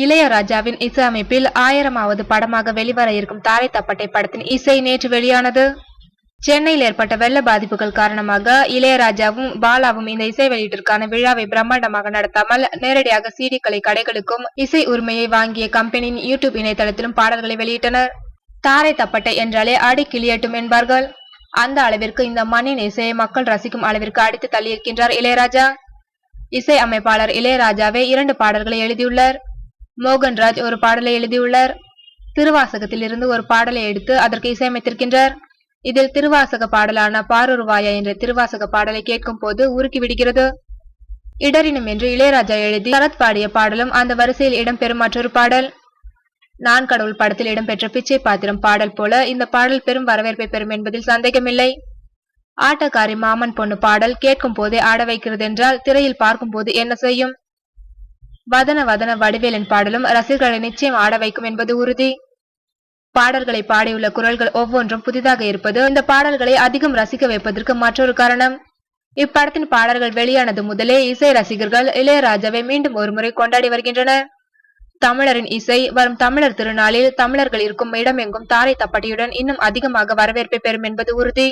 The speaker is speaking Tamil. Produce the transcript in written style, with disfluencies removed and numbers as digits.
இளையராஜாவின் இசையமைப்பில் 1000வது படமாக வெளிவர இருக்கும் தாரை தப்பட்டை படத்தின் இசை நேற்று வெளியானது. சென்னையில் ஏற்பட்ட வெள்ள பாதிப்புகள் காரணமாக இளையராஜாவும் பாலாவும் இந்த இசை வெளியீட்டிற்கான விழாவை பிரம்மாண்டமாக நடத்தாமல் நேரடியாக சிடிக்களை கடைகளுக்கும் இசை உரிமையை வாங்கிய கம்பெனியின் யூடியூப் இணையதளத்திலும் பாடல்களை வெளியிட்டனர். தாரை தப்பட்டை என்றாலே அடி கிளியட்டும் என்பார்கள். அந்த அளவிற்கு இந்த மண்ணின் இசையை மக்கள் ரசிக்கும் அளவிற்கு அடித்து தள்ளியிருக்கின்றார் இளையராஜா. இசை அமைப்பாளர் இளையராஜாவே 2 பாடல்களை எழுதியுள்ளார். மோகன்ராஜ் ஒரு பாடலை எழுதியுள்ளார். திருவாசகத்தில் இருந்து ஒரு பாடலை எடுத்து அதற்கு இசையமைத்திருக்கின்றார். இதில் திருவாசக பாடலான பாரூர்வாயா என்ற திருவாசக பாடலை கேட்கும் போது உருக்கி விடுகிறது. இடறினும் என்று இளையராஜா எழுதி சரத் பாடிய பாடலும் அந்த வரிசையில் இடம்பெறும் மற்றொரு பாடல். நான் கடவுள் படத்தில் இடம்பெற்ற பிச்சை பாத்திரம் பாடல் போல இந்த பாடல் பெரும் வரவேற்பை பெறும் என்பதில் சந்தேகமில்லை. ஆட்டக்காரி மாமன் பொண்ணு பாடல் கேட்கும் போதே ஆட வைக்கிறது என்றால் திரையில் பார்க்கும் போது என்ன செய்யும்? வதன வதன வடிவேலன் பாடலும் ரசிகர்களை நிச்சயம் ஆட வைக்கும் என்பது உறுதி. பாடல்களை பாடியுள்ள குரல்கள் ஒவ்வொன்றும் புதிதாக இருப்பது இந்த பாடல்களை அதிகம் ரசிக்க வைப்பதற்கு மற்றொரு காரணம். இப்படத்தின் பாடல்கள் வெளியானது முதலே இசை ரசிகர்கள் இளையராஜாவை மீண்டும் ஒருமுறை கொண்டாடி வருகின்றனர். தமிழரின் இசை வரும் தமிழர் திருநாளில் தமிழர்கள் இருக்கும் இடமெங்கும் தாரை தப்பட்டையுடன் இன்னும் அதிகமாக வரவேற்பை பெறும் என்பது உறுதி.